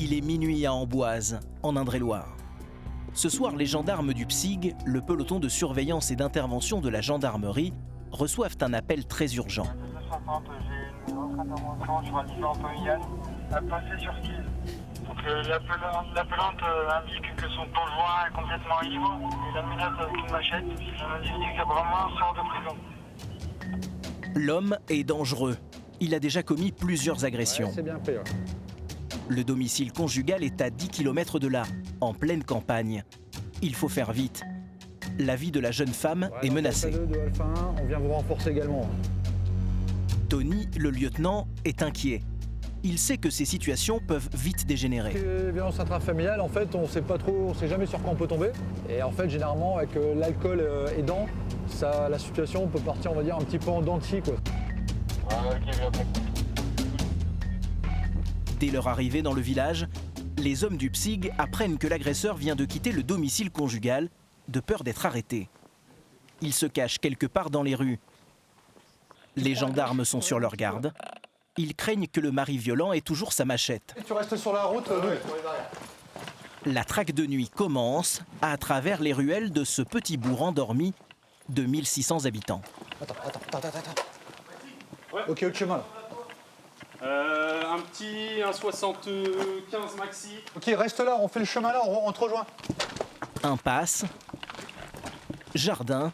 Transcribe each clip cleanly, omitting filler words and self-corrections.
Il est minuit à Amboise, en Indre-et-Loire. Ce soir, les gendarmes du PSIG, le peloton de surveillance et d'intervention de la gendarmerie, reçoivent un appel très urgent. 250, j'ai une autre intervention sur un différent familial à passer sur Skis. Donc l'appelante indique que son conjoint est complètement ivre et la menace avec une machette. Un individu qui apparemment sort de prison. L'homme est dangereux. Il a déjà commis plusieurs agressions. Ouais, c'est bien fait, ouais. Le domicile conjugal est à 10 km de là, en pleine campagne. Il faut faire vite. La vie de la jeune femme est menacée. Alpha 2 de Alpha 1, on vient vous renforcer également. Tony, le lieutenant, est inquiet. Il sait que ces situations peuvent vite dégénérer. Les violences intrafamiliales, en fait, on sait jamais sur quoi on peut tomber. Et en fait, généralement, avec l'alcool aidant, la situation peut partir, on va dire, un petit peu en dents de scie, quoi. Dès leur arrivée dans le village, les hommes du PSIG apprennent que l'agresseur vient de quitter le domicile conjugal, de peur d'être arrêté. Il se cache quelque part dans les rues. Les gendarmes sont sur leur garde. Ils craignent que le mari violent ait toujours sa machette. Tu restes sur la route, La traque de nuit commence à travers les ruelles de ce petit bourg endormi de 1600 habitants. Attends. Ouais. Ok, autre chemin là. Un petit 1,75 maxi. Ok, reste là, on fait le chemin là, on te rejoint. Impasse, jardin.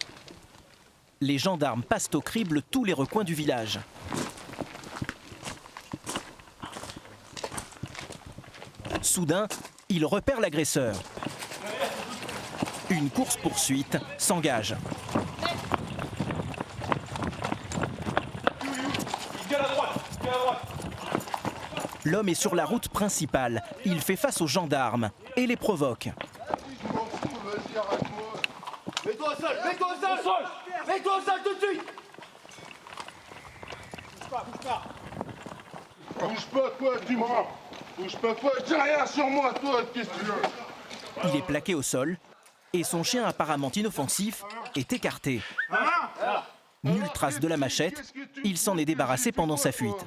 Les gendarmes passent au crible tous les recoins du village. Soudain, ils repèrent l'agresseur. Une course-poursuite s'engage. L'homme est sur la route principale. Il fait face aux gendarmes et les provoque. Mets-toi au sol, mets-toi au sol, mets-toi au sol tout de suite. Bouge pas toi, dis-moi. Bouge pas toi, j'ai rien sur moi toi, qu'est-ce que tu veux? Il est plaqué au sol et son chien apparemment inoffensif est écarté. Nulle trace de la machette, il s'en est débarrassé pendant sa fuite.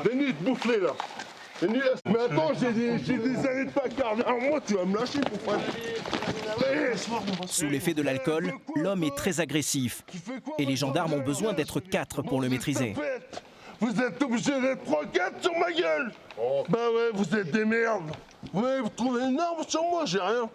Denis, te bouffer là. Denis, mais attends, j'ai des années de placard derrière moi, tu vas me lâcher pour faire... Sous l'effet de l'alcool, l'homme est très agressif et les gendarmes ont besoin d'être 4 pour le maîtriser. Vous êtes obligés d'être 3-4 sur ma gueule. Bah ouais, vous êtes des merdes. Ouais, vous trouvez une arme sur moi, j'ai rien.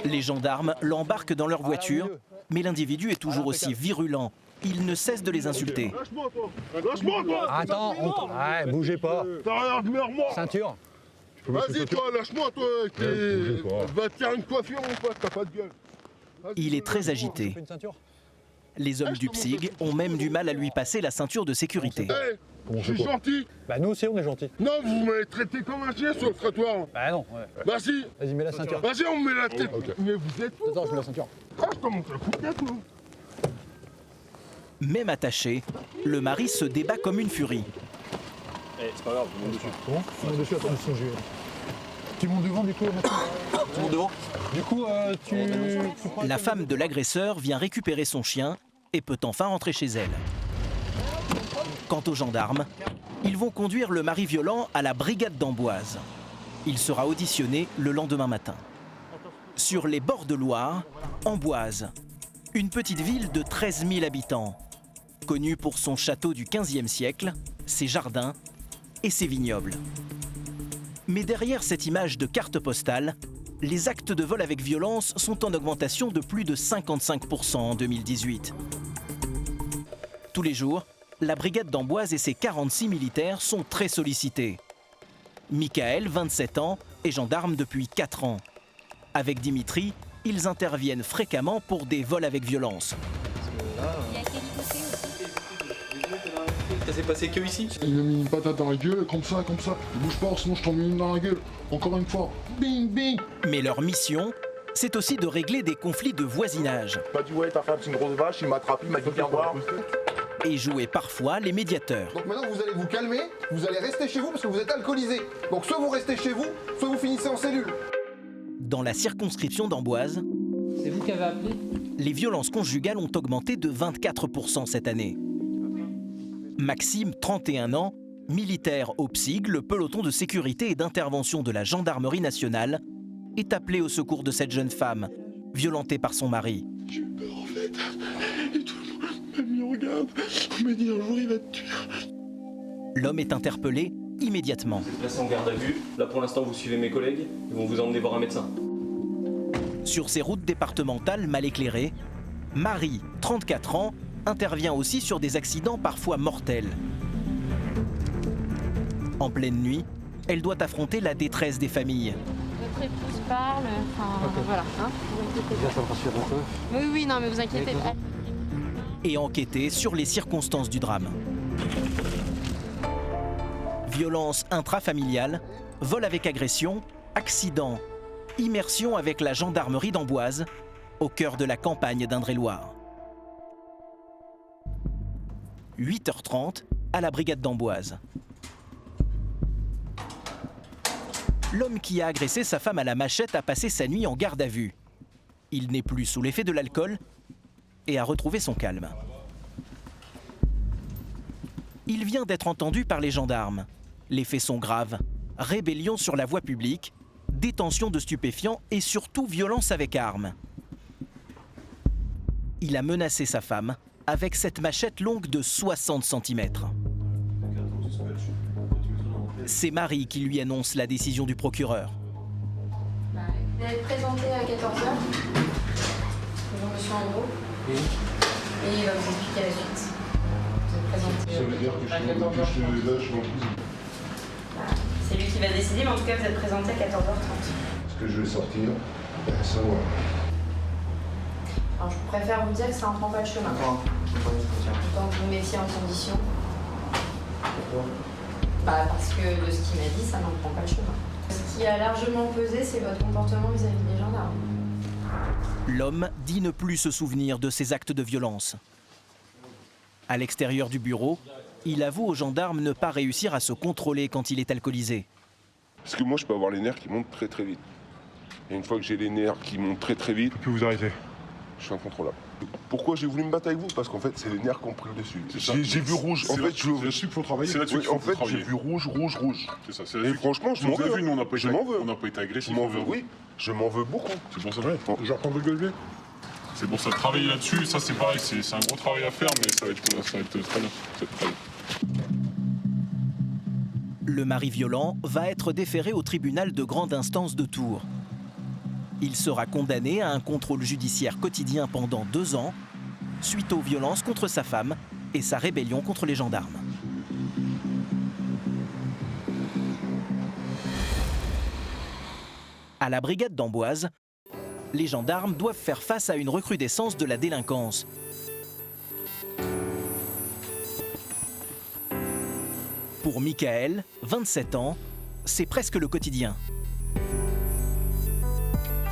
Les gendarmes l'embarquent dans leur voiture, mais l'individu est toujours aussi virulent. Il ne cesse de les insulter. Lâche-moi toi. Lâche-moi toi. Attends, ouais, bougez pas. T'as rien de meurs-moi. Ceinture. Vas-y toi, lâche-moi toi. Va te faire une coiffure mon pote, t'as pas de gueule. Il est très agité. Une ceinture. Les hommes du PSIG ont même du mal à lui passer la ceinture de sécurité. Hey, je suis gentil. Bah nous aussi on est gentils. Non, vous m'avez traité comme un chien sur le trottoir. Bah non, ouais. Bah si. Vas-y, mets la ceinture. Vas-y, on me met la tête. Mais vous êtes fous. Attends, je mets la ceinture. Ah, je te montre la fouquette, moi. Même attaché, le mari se débat comme une furie. C'est pas grave, je monte dessus. Bon, tu montes dessus, attends, tu montes devant du coup Tu montes devant? Du coup, tu prends La femme de l'agresseur vient récupérer son chien et peut enfin rentrer chez elle. Quant aux gendarmes, ils vont conduire le mari violent à la brigade d'Amboise. Il sera auditionné le lendemain matin. Sur les bords de Loire, Amboise, une petite ville de 13 000 habitants, connue pour son château du XVe siècle, ses jardins et ses vignobles. Mais derrière cette image de carte postale, les actes de vol avec violence sont en augmentation de plus de 55% en 2018. Tous les jours, la brigade d'Amboise et ses 46 militaires sont très sollicités. Michael, 27 ans, est gendarme depuis 4 ans. Avec Dimitri, ils interviennent fréquemment pour des vols avec violence. Ça s'est passé que ici? Il m'a mis une patate dans la gueule, comme ça. Bouge pas, sinon je t'en mets une dans la gueule. Encore une fois. Bing, bing. Mais leur mission, c'est aussi de régler des conflits de voisinage. Il m'a dit ouais, ta femme c'est une grosse vache, il m'a attrapé, il m'a dit viens voir. Et jouer parfois les médiateurs. Donc maintenant vous allez vous calmer, vous allez rester chez vous parce que vous êtes alcoolisé. Donc soit vous restez chez vous, soit vous finissez en cellule. Dans la circonscription d'Amboise, c'est vous qui avez appelé? Les violences conjugales ont augmenté de 24% cette année. Maxime, 31 ans, militaire au PSIG, le peloton de sécurité et d'intervention de la gendarmerie nationale, est appelé au secours de cette jeune femme, violentée par son mari. J'ai eu peur en fait. Et tout le monde m'a mis en garde. On m'a dit un jour il va te tuer. L'homme est interpellé immédiatement. Vous êtes placé en garde à vue. Là pour l'instant vous suivez mes collègues. Ils vont vous emmener voir un médecin. Sur ces routes départementales mal éclairées, Marie, 34 ans, intervient aussi sur des accidents parfois mortels. En pleine nuit, elle doit affronter la détresse des familles. Votre épouse parle, enfin voilà, hein, vous inquiétez pas. Oui, non, mais vous inquiétez pas. Et enquêter sur les circonstances du drame. Violence intrafamiliale, vol avec agression, accident, immersion avec la gendarmerie d'Amboise, au cœur de la campagne d'Indre-et-Loire. 8h30 à la brigade d'Amboise. L'homme qui a agressé sa femme à la machette a passé sa nuit en garde à vue. Il n'est plus sous l'effet de l'alcool et a retrouvé son calme. Il vient d'être entendu par les gendarmes. Les faits sont graves. Rébellion sur la voie publique, détention de stupéfiants et surtout violence avec arme. Il a menacé sa femme avec cette machette longue de 60 cm. C'est Marie qui lui annonce la décision du procureur. Vous allez être présenté à 14h, devant monsieur Andro, et il va vous expliquer la suite. Vous êtes présenté Ça veut dire que je suis en prison. C'est lui qui va décider, mais en tout cas, vous êtes présenté à 14h30. Est-ce que je vais sortir? Ça va. Alors, je préfère vous dire que ça n'en prend pas le chemin. Tant que vous mettiez en condition. Parce que de ce qu'il m'a dit, ça n'en prend pas le chemin. Ce qui a largement pesé, c'est votre comportement vis-à-vis des gendarmes. L'homme dit ne plus se souvenir de ses actes de violence. À l'extérieur du bureau, il avoue aux gendarmes ne pas réussir à se contrôler quand il est alcoolisé. Parce que moi, je peux avoir les nerfs qui montent très très vite. Et une fois que j'ai les nerfs qui montent très très vite, que vous arrêtez. Je suis incontrôlable. Pourquoi j'ai voulu me battre avec vous? Parce qu'en fait, c'est les nerfs qui ont pris le dessus. J'ai vu rouge. En fait, c'est là-dessus qu'il faut travailler. C'est là-dessus qu'il en faut fait, travailler. j'ai vu rouge. C'est ça. Et franchement, je m'en veux. Nous, on n'a pas, pas été agressifs. Je m'en veux, oui. Je m'en veux beaucoup. C'est pour ça que je vais reprendre le gueulier. C'est pour ça, travailler là-dessus, ça c'est pareil, c'est un gros travail à faire, mais ça va être très bien. Le mari violent va être déféré au tribunal de grande instance de Tours. Il sera condamné à un contrôle judiciaire quotidien pendant 2 ans, suite aux violences contre sa femme et sa rébellion contre les gendarmes. À la brigade d'Amboise, les gendarmes doivent faire face à une recrudescence de la délinquance. Pour Michael, 27 ans, c'est presque le quotidien.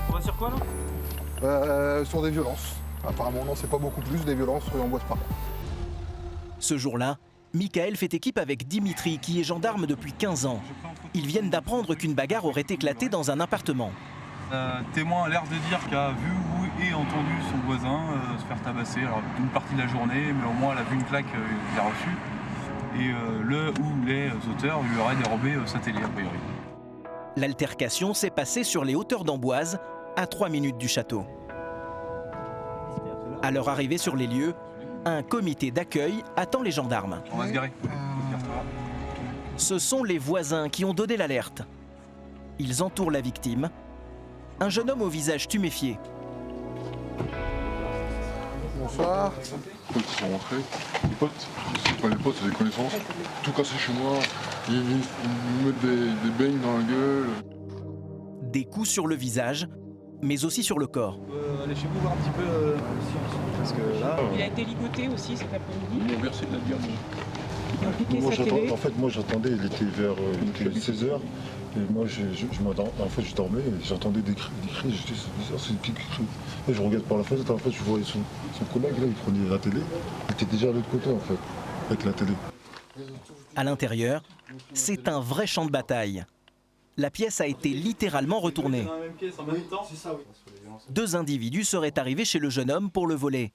On va sur quoi là? Sur des violences. Apparemment, non, c'est pas beaucoup plus des violences rue Amboise Park. Ce jour-là, Michael fait équipe avec Dimitri, qui est gendarme depuis 15 ans. Ils viennent d'apprendre qu'une bagarre aurait éclaté dans un appartement. Témoin a l'air de dire qu'elle a vu et entendu son voisin se faire tabasser. Alors, une partie de la journée, mais au moins elle a vu une claque qu'il a reçue. Et le ou les auteurs lui auraient dérobé sa télé, a priori. L'altercation s'est passée sur les hauteurs d'Amboise, à 3 minutes du château. À leur arrivée sur les lieux, un comité d'accueil attend les gendarmes. On va se garer. Ce sont les voisins qui ont donné l'alerte. Ils entourent la victime, un jeune homme au visage tuméfié. Bonsoir. Ils sont rentrés, les potes, c'est pas les potes, c'est des connaissances. Tout cassé chez moi, ils me mettent des beignes dans la gueule. Des coups sur le visage, mais aussi sur le corps. Allez chez vous voir un petit peu parce que là... Il a été ligoté aussi cet après-midi. Merci de la dire. Il a piqué sa télé. En fait, moi j'attendais, il était vers 16h. Et moi, en fait, je dormais et j'entendais des cris. Je dis, c'est bizarre, c'est qui crie. Et je regarde par la fenêtre, en fait, je voyais son collègue, là, il prenait la télé. Il était déjà à l'autre côté, en fait, avec la télé. À l'intérieur, c'est un vrai champ de bataille. La pièce a été littéralement retournée. 2 individus seraient arrivés chez le jeune homme pour le voler.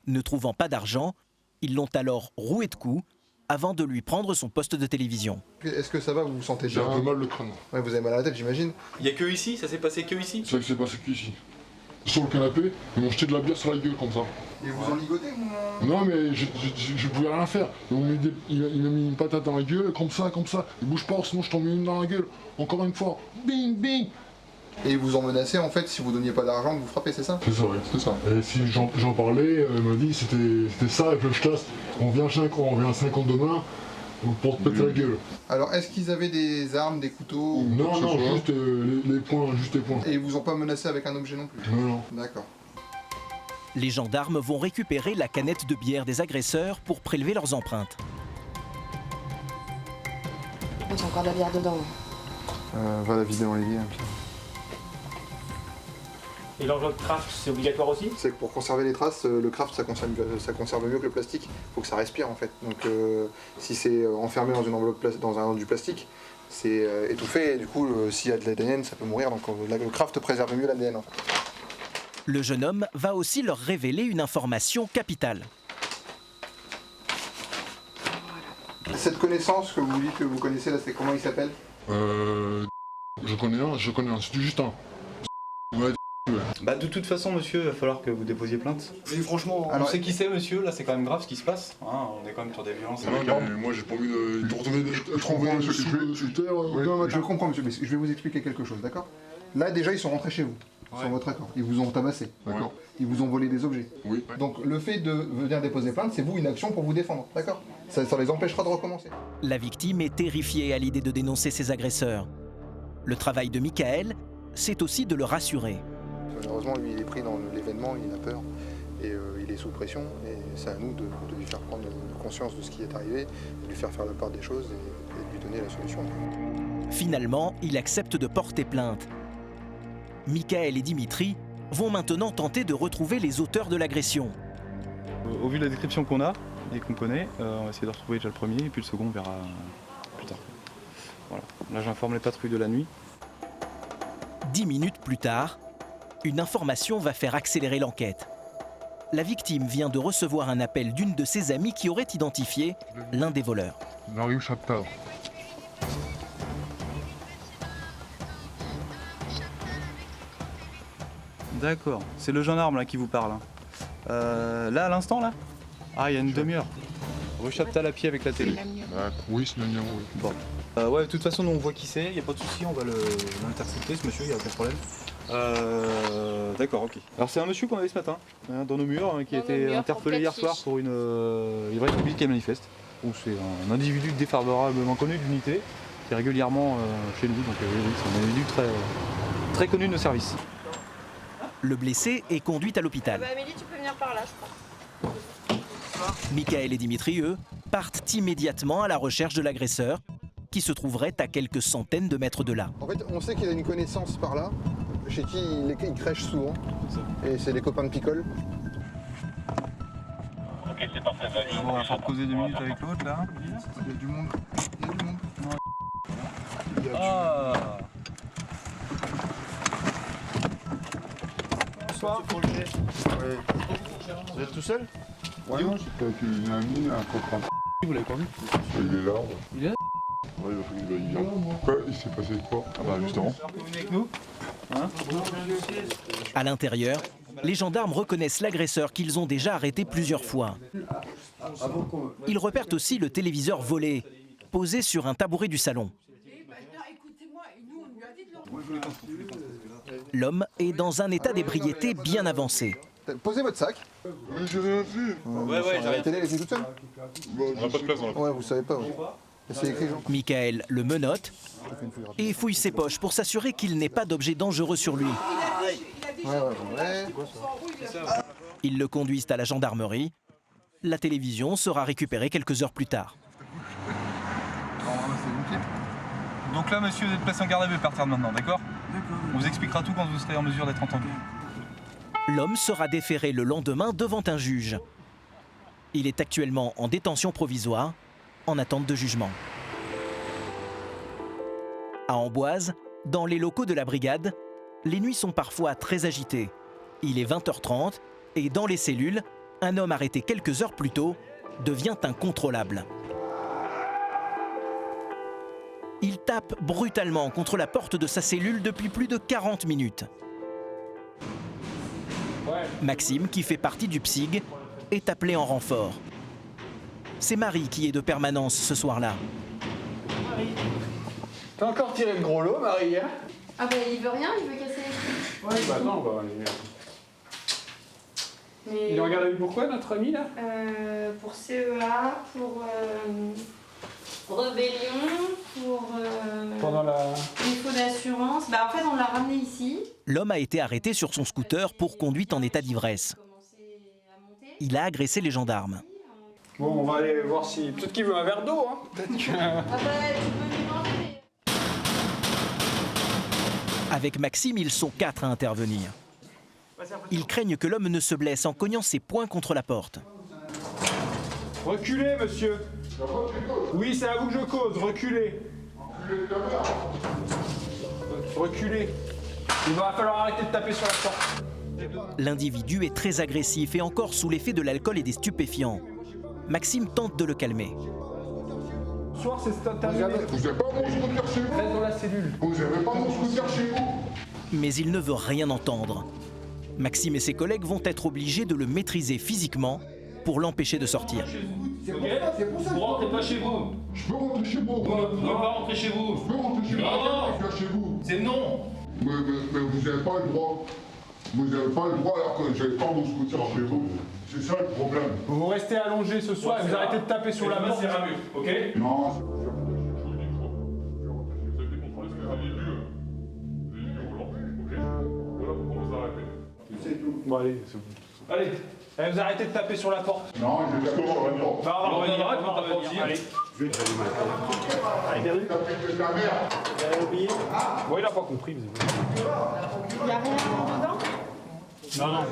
Ne trouvant pas d'argent, ils l'ont alors roué de coups avant de lui prendre son poste de télévision. Est-ce que ça va, vous vous sentez J'ai bien? un peu mal le crâne. Ouais, vous avez mal à la tête, j'imagine. Il y a que ici? Ça s'est passé que ici? C'est ça qui s'est passé qu'ici. Sur le canapé, ils m'ont jeté de la bière sur la gueule comme ça. Et vous en ligotez ou... Non mais je pouvais rien faire. Il m'a mis une patate dans la gueule, comme ça. Il bouge pas, sinon je t'en mets une dans la gueule. Encore une fois. Bing, bing. Et ils vous ont menacé en fait, si vous donniez pas d'argent, de vous frapper, c'est ça? C'est ça, oui, c'est ça. Et si j'en parlais, il m'a dit c'était ça et que je casse. On vient à 50 demain pour te péter la gueule. Alors est-ce qu'ils avaient des armes, des couteaux? Non, juste les poings, juste les poings. Et ils vous ont pas menacé avec un objet non plus? Non. D'accord. Les gendarmes vont récupérer la canette de bière des agresseurs pour prélever leurs empreintes. Il y a encore de la bière dedans. Va la vider dans l'évier. Et l'enveloppe craft, c'est obligatoire aussi? C'est que pour conserver les traces, le craft ça conserve mieux que le plastique. Faut que ça respire en fait. Donc si c'est enfermé dans une enveloppe dans du plastique, c'est étouffé et du coup s'il y a de l'ADN ça peut mourir. Donc le craft préserve mieux l'ADN en fait. Le jeune homme va aussi leur révéler une information capitale. Cette connaissance que vous dites que vous connaissez là, c'est comment il s'appelle? Je connais un, c'est juste un. Ouais. Bah de toute façon monsieur, il va falloir que vous déposiez plainte. Mais franchement, on sait qui c'est monsieur, là c'est quand même grave ce qui se passe. Hein, on est quand même sur des violences. Moi j'ai pas envie de retrouver d'être envoyé sous terre. Je comprends monsieur, mais je vais vous expliquer quelque chose, d'accord? Là déjà ils sont rentrés chez vous, sur votre accord. Ils vous ont tabassé, d'accord? Ils vous ont volé des objets. Oui. Donc le fait de venir déposer plainte, c'est vous une action pour vous défendre, d'accord? Ça les empêchera de recommencer. La victime est terrifiée à l'idée de dénoncer ses agresseurs. Le travail de Michael, c'est aussi de le rassurer. Malheureusement, lui, il est pris dans l'événement, il a peur et il est sous pression. Et c'est à nous de lui faire prendre conscience de ce qui est arrivé, de lui faire la part des choses et de lui donner la solution. Finalement, il accepte de porter plainte. Michael et Dimitri vont maintenant tenter de retrouver les auteurs de l'agression. Au vu de la description qu'on a et qu'on connaît, on va essayer de retrouver déjà le premier et puis le second on verra plus tard. Voilà. Là j'informe les patrouilles de la nuit. 10 minutes plus tard, une information va faire accélérer l'enquête. La victime vient de recevoir un appel d'une de ses amies qui aurait identifié l'un des voleurs. Mario Chaptard. D'accord, c'est le gendarme là qui vous parle. Là à l'instant là? Ah il y a une demi-heure. Rue Chaptal à pied avec la télé. Oui, c'est le mien, oui. Bon. Ouais, de toute façon nous on voit qui c'est, il n'y a pas de souci, on va l'intercepter ce monsieur, il n'y a aucun problème. D'accord, ok. Alors c'est un monsieur qu'on avait ce matin, hein, dans nos murs, qui a été interpellé hier soir pour une ivresse publique et manifeste. C'est un individu défavorablement connu de l'unité, qui est régulièrement chez nous, donc oui, c'est un individu très connu de nos services. Le blessé est conduit à l'hôpital. Amélie, tu peux venir par là, je crois. Michael et Dimitri, eux, partent immédiatement à la recherche de l'agresseur, qui se trouverait à quelques centaines de mètres de là. En fait, on sait qu'il a une connaissance par là, chez qui il crèche souvent, et c'est les copains de Picole. Ok, c'est parfait. On va faire causer 2 minutes avec l'autre là. Il y a du monde. Il y a du monde. Ah. Bonsoir. Ouais. Vous êtes tout seul? Ouais, non, j'étais avec une amie, un copain. Vous l'avez pas vu? Il est là. Il est là? Ouais, il vient. Quoi? Il s'est passé quoi? Ah bah justement. Vous venez avec nous? Hein? À l'intérieur, les gendarmes reconnaissent l'agresseur qu'ils ont déjà arrêté plusieurs fois. Ils repèrent aussi le téléviseur volé, posé sur un tabouret du salon. L'homme est dans un état d'ébriété bien avancé. Posez votre sac. Mais j'ai rien fait. Ouais, La télé, elle était toute seule? On n'a pas de place dans la... Ouais, vous savez pas. Ouais. C'est écrit, Jean. Michael le menotte et fouille ses poches pour s'assurer qu'il n'ait pas d'objet dangereux sur lui. Ouais. Ils le conduisent à la gendarmerie. La télévision sera récupérée quelques heures plus tard. Donc là monsieur, vous êtes placé en garde à vue à partir de maintenant, d'accord? On vous expliquera tout quand vous serez en mesure d'être entendu. L'homme sera déféré le lendemain devant un juge. Il est actuellement en détention provisoire, en attente de jugement. À Amboise, dans les locaux de la brigade, les nuits sont parfois très agitées. Il est 20h30 et dans les cellules, un homme arrêté quelques heures plus tôt devient incontrôlable. Il tape brutalement contre la porte de sa cellule depuis plus de 40 minutes. Maxime, qui fait partie du PSIG, est appelé en renfort. C'est Marie qui est de permanence ce soir-là. T'as encore tiré le gros lot, Marie, hein? Ah bah il veut rien, il veut casser les trucs. Ouais, bah non, bah... Mais... Il a regardé pourquoi, notre ami, là? Pour CEA, pour rébellion, pour Pendant la... défaut d'assurance. Bah en fait on l'a ramené ici. L'homme a été arrêté sur son scooter pour conduite en état d'ivresse. Il a agressé les gendarmes. Bon, on va aller voir si... Peut-être qu'il veut un verre d'eau, hein? Peut-être que... Ah bah tu peux lui demander. Avec Maxime, ils sont 4 à intervenir. Ils craignent que l'homme ne se blesse en cognant ses poings contre la porte. Reculez, monsieur. Oui, c'est à vous que je cause, reculez. Reculez. Il va falloir arrêter de taper sur la porte. L'individu est très agressif et encore sous l'effet de l'alcool et des stupéfiants. Maxime tente de le calmer. Ce soir, c'est terminé. Vous n'avez pas mon scooter chez vous? Reste dans la cellule. Vous n'avez pas mon scooter chez vous? Mais il ne veut rien entendre. Maxime et ses collègues vont être obligés de le maîtriser physiquement pour l'empêcher de sortir. Vous rentrez pas chez vous. Je peux rentrer chez moi. Vous ne pouvez pas rentrer chez vous. Je peux rentrer chez moi. Je chez vous. C'est non. Mais vous n'avez pas le droit. Vous n'avez pas le droit alors que j'avais pas mon scooter chez vous. C'est ça le problème. Vous restez allongé ce soir et vous arrêtez de taper sur la porte. C'est Ramu, ok? Non. Bon, allez, c'est bon. Allez, vous arrêtez de taper sur la porte. Non, je vais pas sur la porte. Bah, on va revenir, on va revenir. Allez. Je vais Allez, t'as ta mère. Vous avez oublié? Bon, il a pas compris. Il n'y a rien dedans? Non, non.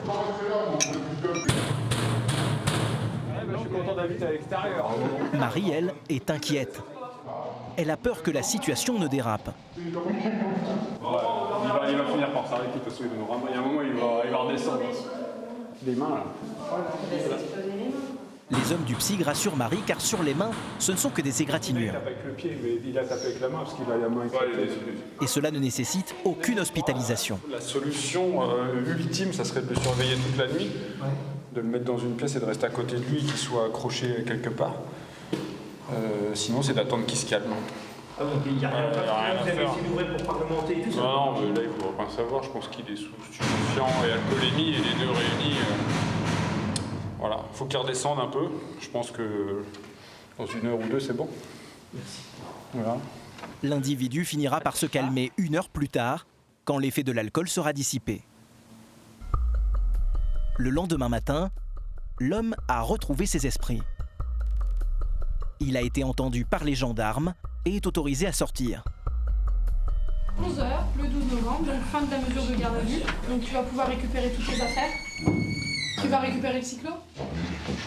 Je suis content d'habiter à l'extérieur. Marie, elle, est inquiète. Elle a peur que la situation ne dérape. Il va finir par s'arrêter parce qu'il y a un moment il va redescendre. Les mains là. Les hommes du PSIG rassurent Marie car sur les mains, ce ne sont que des égratignures. Il tape avec le pied, mais il a tapé avec la main parce qu'il a la main éclatée. Et cela ne nécessite aucune hospitalisation. La solution ultime, ça serait de le surveiller toute la nuit, de le mettre dans une pièce et de rester à côté de lui, qu'il soit accroché quelque part. Sinon, c'est d'attendre qu'il se calme. Ah, donc il n'y a rien à faire. Vous avez essayé d'ouvrir pour parlementer et tout ça? Non, mais là, il ne faut rien savoir. Je pense qu'il est sous stupéfiant et alcoolémie et les deux réunis. Voilà, il faut qu'il redescende un peu. Je pense que dans 1 heure ou 2, c'est bon. Merci. Voilà. L'individu finira par se calmer 1 heure plus tard, quand l'effet de l'alcool sera dissipé. Le lendemain matin, l'homme a retrouvé ses esprits. Il a été entendu par les gendarmes et est autorisé à sortir. 11h, le 12 novembre, donc fin de la mesure de garde à vue. Donc tu vas pouvoir récupérer toutes tes affaires. Tu vas récupérer le cyclo.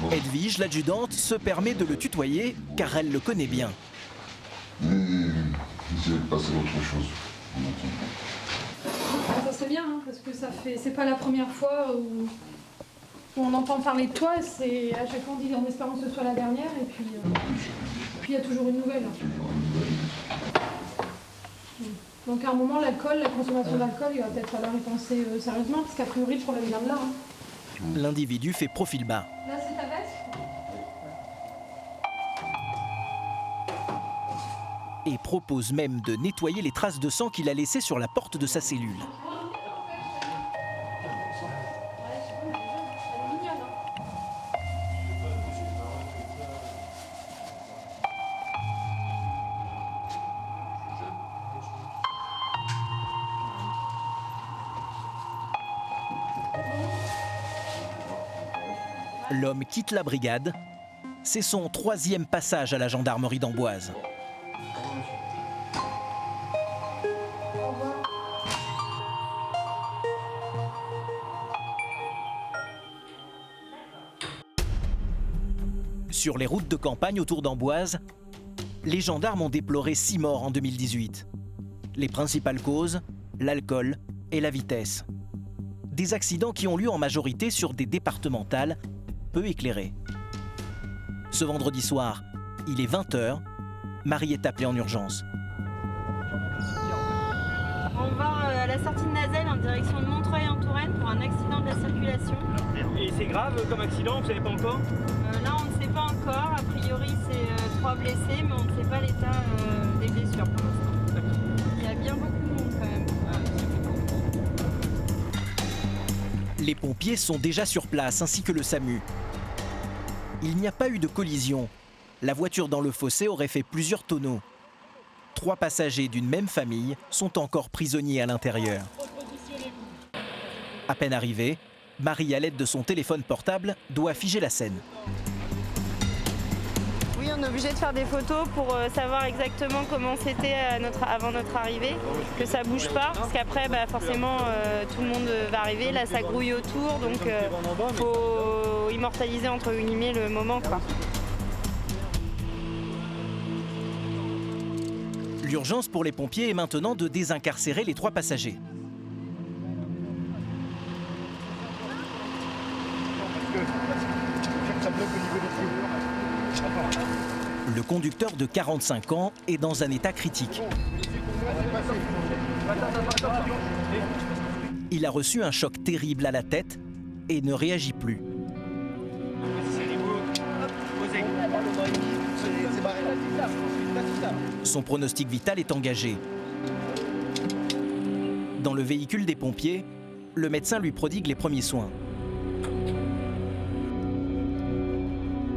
Edwige, l'adjudante, se permet de le tutoyer car elle le connaît bien. Mais j'essaie de passer à autre chose. Ça c'est bien, hein, parce que c'est pas la première fois où on entend parler de toi. C'est à chaque fois on dit en espérant que ce soit la dernière, et puis il y a toujours une nouvelle. Donc à un moment, l'alcool, la consommation d'alcool, il va peut-être falloir y penser sérieusement, parce qu'a priori le problème vient de là. Hein. L'individu fait profil bas. Là c'est ta veste. Et propose même de nettoyer les traces de sang qu'il a laissées sur la porte de sa cellule. L'homme quitte la brigade. C'est son 3e passage à la gendarmerie d'Amboise. Sur les routes de campagne autour d'Amboise, les gendarmes ont déploré 6 morts en 2018. Les principales causes, l'alcool et la vitesse. Des accidents qui ont lieu en majorité sur des départementales peu éclairées. Ce vendredi soir, il est 20h, Marie est appelée en urgence. On va à la sortie de Nazelles en direction de Montreuil-en-Touraine pour un accident de la circulation. Et c'est grave comme accident, vous savez pas encore? Là, on ne sait pas encore. A priori, c'est 3 blessés, mais on ne sait pas l'état des blessures pour l'instant. Il y a bien beaucoup de monde quand même. Les pompiers sont déjà sur place, ainsi que le SAMU. Il n'y a pas eu de collision. La voiture dans le fossé aurait fait plusieurs tonneaux. 3 passagers d'une même famille sont encore prisonniers à l'intérieur. À peine arrivée, Marie, à l'aide de son téléphone portable, doit figer la scène. Oui, on est obligé de faire des photos pour savoir exactement comment c'était avant notre arrivée, que ça bouge pas, parce qu'après, forcément, tout le monde va arriver, là ça grouille autour, donc il faut immortaliser entre guillemets le moment, quoi. L'urgence pour les pompiers est maintenant de désincarcérer les 3 passagers. Le conducteur de 45 ans est dans un état critique. Il a reçu un choc terrible à la tête et ne réagit plus. Son pronostic vital est engagé. Dans le véhicule des pompiers, le médecin lui prodigue les premiers soins.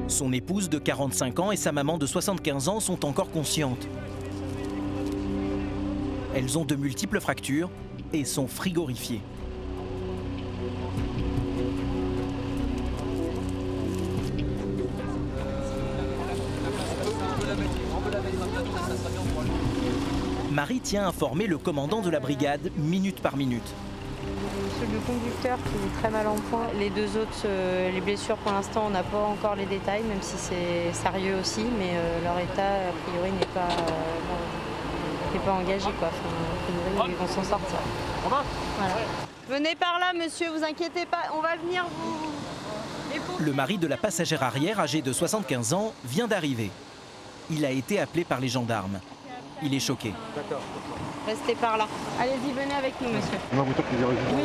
Son épouse de 45 ans et sa maman de 75 ans sont encore conscientes. Elles ont de multiples fractures et sont frigorifiées. Marie tient à informer le commandant de la brigade minute par minute. Le conducteur qui est très mal en point. Les 2 autres, les blessures pour l'instant, on n'a pas encore les détails, même si c'est sérieux aussi, mais leur état, a priori, n'est pas engagé, quoi. Enfin, ils vont s'en sortir. Voilà. Venez par là, monsieur, vous inquiétez pas, on va venir vous... Le mari de la passagère arrière, âgée de 75 ans, vient d'arriver. Il a été appelé par les gendarmes. Il est choqué. D'accord. Restez par là. Allez-y, venez avec nous, monsieur. Oui,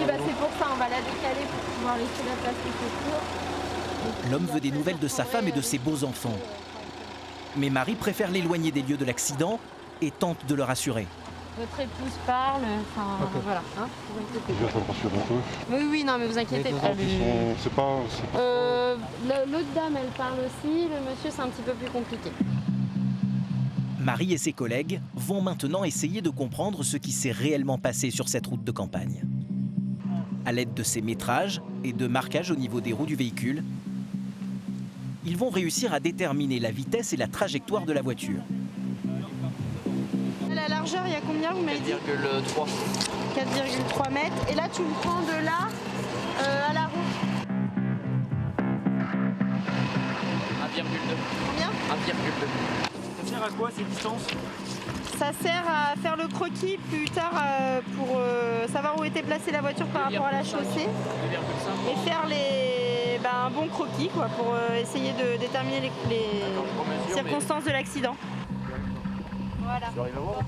c'est pour ça, on va la décaler pour pouvoir laisser la place autour. L'homme veut des nouvelles de sa femme et de ses beaux enfants. Mais Marie préfère l'éloigner des lieux de l'accident et tente de le rassurer. Votre épouse parle, enfin voilà. Hein, oui, non, mais vous inquiétez pas. L'autre dame, elle parle aussi, le monsieur, c'est un petit peu plus compliqué. Marie et ses collègues vont maintenant essayer de comprendre ce qui s'est réellement passé sur cette route de campagne. À l'aide de ces métrages et de marquages au niveau des roues du véhicule, ils vont réussir à déterminer la vitesse et la trajectoire de la voiture. La largeur, il y a combien, vous m'avez dit? 4,3. 4,3 mètres. Et là, tu me prends de là à la route. 1,2. Combien? 1,2. Ça sert à quoi ces distances? Ça sert à faire le croquis plus tard pour savoir où était placée la voiture par rapport à la chaussée. Et faire un bon croquis quoi, pour essayer de déterminer les circonstances de l'accident. Voilà. Tu arrives à voir ou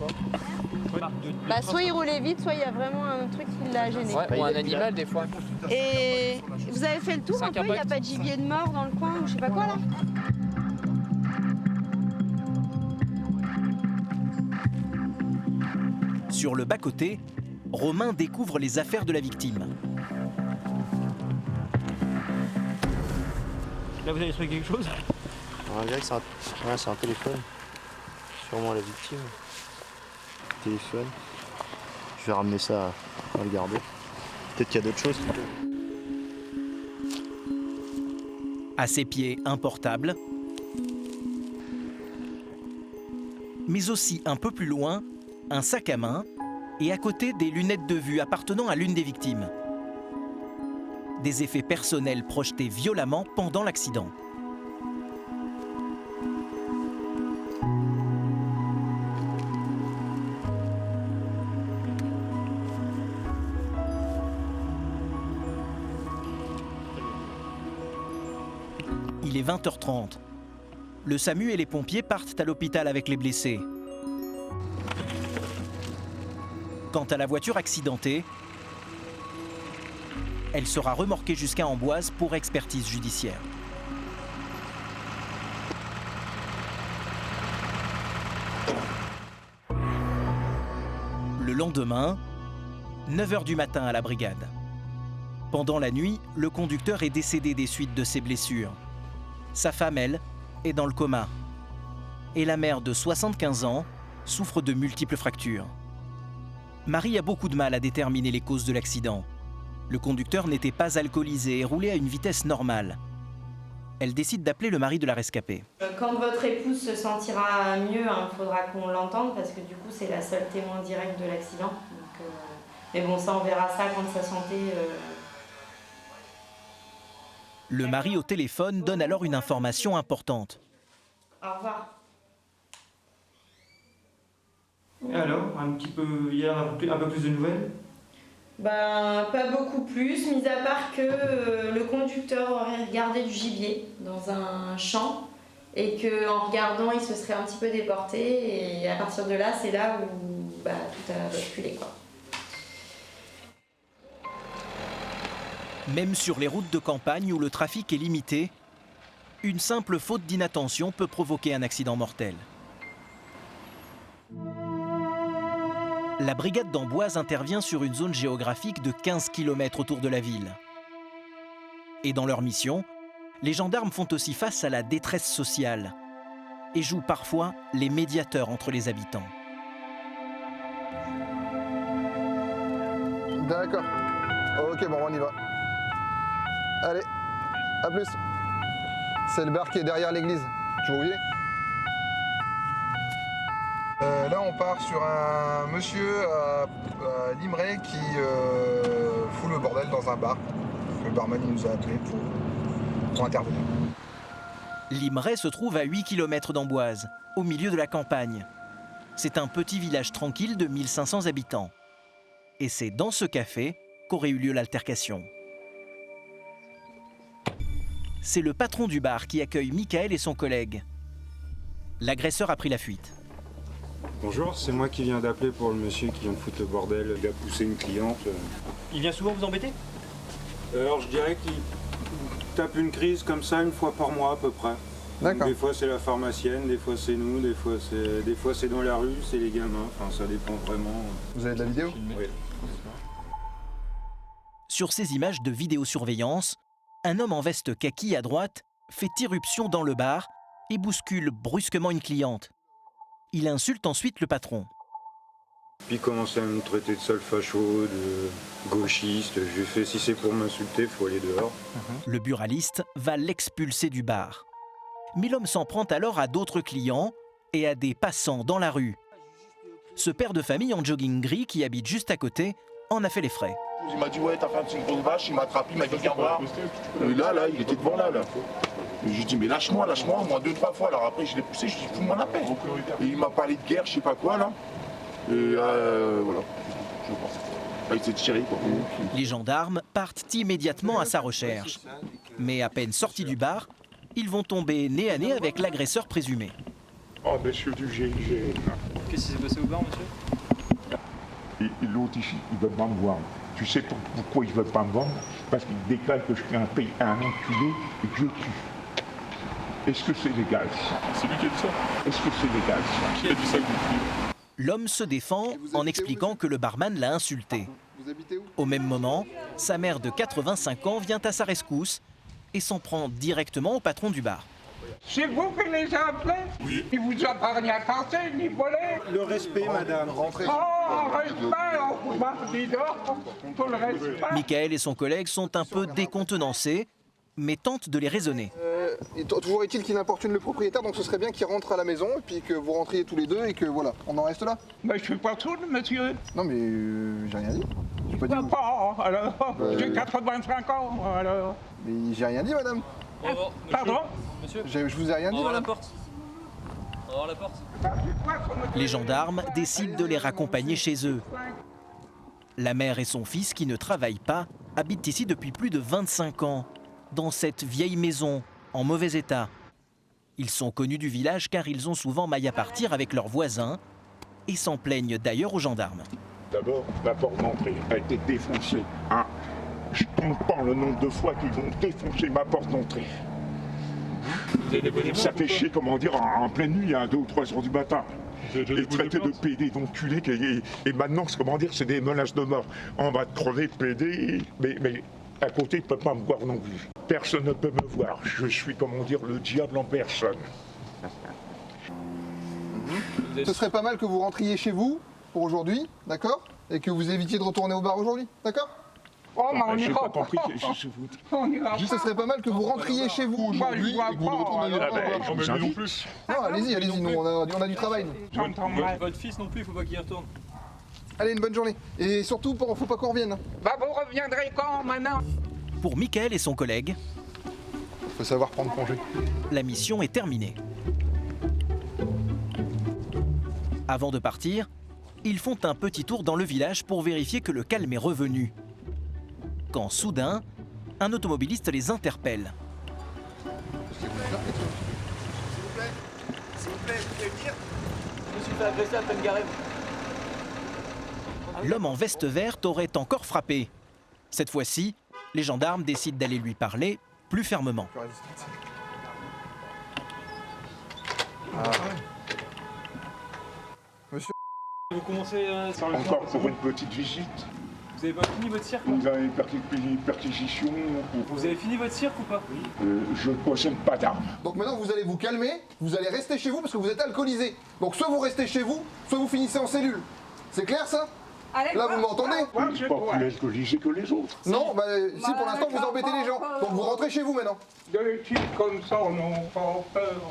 pas? Soit il roulait vite, soit il y a vraiment un truc qui l'a gêné. Ouais, ou un animal des fois. Et vous avez fait le tour un peu? Il n'y a pas de gibier de mort dans le coin ou je sais pas quoi là? Sur le bas-côté, Romain découvre les affaires de la victime. Là, vous avez trouvé quelque chose? On dirait que c'est un téléphone. Sûrement la victime. Téléphone. Je vais ramener ça à le garder. Peut-être qu'il y a d'autres choses. À ses pieds, un portable. Mais aussi un peu plus loin, un sac à main et à côté des lunettes de vue appartenant à l'une des victimes. Des effets personnels projetés violemment pendant l'accident. Il est 20h30. Le SAMU et les pompiers partent à l'hôpital avec les blessés. Quant à la voiture accidentée, elle sera remorquée jusqu'à Amboise pour expertise judiciaire. Le lendemain, 9 h du matin à la brigade. Pendant la nuit, le conducteur est décédé des suites de ses blessures. Sa femme, elle, est dans le coma. Et la mère de 75 ans souffre de multiples fractures. Marie a beaucoup de mal à déterminer les causes de l'accident. Le conducteur n'était pas alcoolisé et roulait à une vitesse normale. Elle décide d'appeler le mari de la rescapée. Quand votre épouse se sentira mieux, il faudra qu'on l'entende parce que du coup c'est la seule témoin directe de l'accident. Mais bon, ça on verra ça quand sa santé... Le mari au téléphone donne alors une information importante. Au revoir. Et alors, il y a un peu plus de nouvelles? Ben, pas beaucoup plus, mis à part que le conducteur aurait regardé du gibier dans un champ et qu'en regardant, il se serait un petit peu déporté et à partir de là, c'est là où tout a basculé, quoi. Même sur les routes de campagne où le trafic est limité, une simple faute d'inattention peut provoquer un accident mortel. La brigade d'Amboise intervient sur une zone géographique de 15 km autour de la ville. Et dans leur mission, les gendarmes font aussi face à la détresse sociale et jouent parfois les médiateurs entre les habitants. D'accord. Ok, bon, on y va. Allez, à plus. C'est le bar qui est derrière l'église. Tu vois où il est ? Là, on part sur un monsieur à Limeray qui fout le bordel dans un bar. Le barman il nous a appelé pour intervenir. Limeray se trouve à 8 km d'Amboise, au milieu de la campagne. C'est un petit village tranquille de 1500 habitants. Et c'est dans ce café qu'aurait eu lieu l'altercation. C'est le patron du bar qui accueille Michael et son collègue. L'agresseur a pris la fuite. Bonjour, c'est moi qui viens d'appeler pour le monsieur qui vient de foutre le bordel. Il a poussé une cliente. Il vient souvent vous embêter? Alors je dirais qu'il tape une crise comme ça une fois par mois à peu près. D'accord. Des fois c'est la pharmacienne, des fois c'est nous, des fois c'est dans la rue, c'est les gamins. Enfin ça dépend vraiment. Vous avez de la vidéo? Oui. Sur ces images de vidéosurveillance, un homme en veste kaki à droite fait irruption dans le bar et bouscule brusquement une cliente. Il insulte ensuite le patron. Puis il commençait à me traiter de sale facho, de gauchiste. Je lui ai fait si c'est pour m'insulter, il faut aller dehors. Le buraliste va l'expulser du bar. Mais l'homme s'en prend alors à d'autres clients et à des passants dans la rue. Ce père de famille en jogging gris qui habite juste à côté en a fait les frais. Il m'a dit ouais ta femme c'est une grosse vache, il m'a attrapé, il m'a dit viens voir. Et là, il était devant là. Et je lui ai dit mais lâche-moi, moi 2-3 fois. Alors après je l'ai poussé, je lui ai dit fous-moi la paix. Et il m'a parlé de guerre, je sais pas quoi là. Et voilà. Je pense. Il s'est tiré quoi. Les gendarmes partent immédiatement à sa recherche. Mais à peine sortis du bar, ils vont tomber nez à nez avec l'agresseur présumé. Oh monsieur du GIGN. Qu'est-ce qui s'est passé au bar, monsieur? Et l'autre ici, il veut pas me voir. Tu sais pourquoi il veut pas me vendre? Parce qu'il déclare que je suis un pays à un enculé et que je tue. Est-ce que c'est légal ça? C'est lui qui a dit ça? Est-ce que c'est légal ça? Qui a dit ça? L'homme se défend en expliquant que le barman l'a insulté. Vous habitez où? Au même moment, sa mère de 85 ans vient à sa rescousse et s'en prend directement au patron du bar. C'est vous qui les avez appelés? Oui. Il vous a pas rien cassé, ni volé? Le respect, madame. Rentrez. Oh, respect, on vous m'a dit dehors, tout le respect. Michael et son collègue sont un peu décontenancés, mais tentent de les raisonner. Toujours est-il qu'il importune le propriétaire, donc ce serait bien qu'il rentre à la maison et puis que vous rentriez tous les deux et que voilà, on en reste là. Mais je suis pas sourd, monsieur. Non mais j'ai rien dit. J'ai pas dit. Pas, alors, j'ai 85 ans, alors. Mais j'ai rien dit, madame. Pardon? Monsieur, je vous ai rien dit, la madame. porte. On va voir la porte. Les gendarmes décident de les raccompagner chez eux. La mère et son fils, qui ne travaillent pas, habitent ici depuis plus de 25 ans, dans cette vieille maison, en mauvais état. Ils sont connus du village car ils ont souvent maille à partir avec leurs voisins et s'en plaignent d'ailleurs aux gendarmes. D'abord, la porte d'entrée a été défoncée. Hein. Je ne compte pas le nombre de fois qu'ils vont défoncer ma porte d'entrée. Ça fait chier, comment dire, en pleine nuit, à 2 ou 3 heures du matin. Et traité de PD, d'enculé, et maintenant, comment dire, c'est des menaces de mort. On va te crever, PD, mais à côté, tu ne peux pas me voir non plus. Personne ne peut me voir. Je suis, comment dire, le diable en personne. Ce serait pas mal que vous rentriez chez vous pour aujourd'hui, d'accord? Et que vous évitiez de retourner au bar aujourd'hui, d'accord? Oh, mais on J'ai ira pas pas. compris. On ira Juste, ce serait pas mal que vous rentriez chez vous aujourd'hui et que vous ne retourniez pas au bar. Non, allez-y, nous, on a du travail, nous. Votre fils non plus, il faut pas qu'il y retourne. Allez, une bonne journée. Et surtout, faut pas qu'on revienne. Bah, vous reviendrez quand, maintenant? Pour Mickaël et son collègue, faut savoir prendre congé. La mission est terminée. Avant de partir, ils font un petit tour dans le village pour vérifier que le calme est revenu. Quand soudain, un automobiliste les interpelle. S'il vous plaît, vous pouvez venir? Je me suis fait agresser à peine garé. L'homme en veste verte aurait encore frappé. Cette fois-ci, les gendarmes décident d'aller lui parler plus fermement. Monsieur, Vous commencez sur le Encore pour une petite visite. Vous avez pas fini votre cirque? Vous avez une perquisition. Vous avez fini votre cirque ou pas? Je ne possède pas d'armes. donc maintenant, vous allez vous calmer, vous allez rester chez vous parce que vous êtes alcoolisé. Donc soit vous restez chez vous, soit vous finissez en cellule. C'est clair, ça? Là, vous m'entendez? Je suis pas plus alcoolisé que les autres. Non, bah si, pour l'instant, vous embêtez les gens. Donc vous rentrez chez vous maintenant. Deux types comme ça, on n'a pas peur.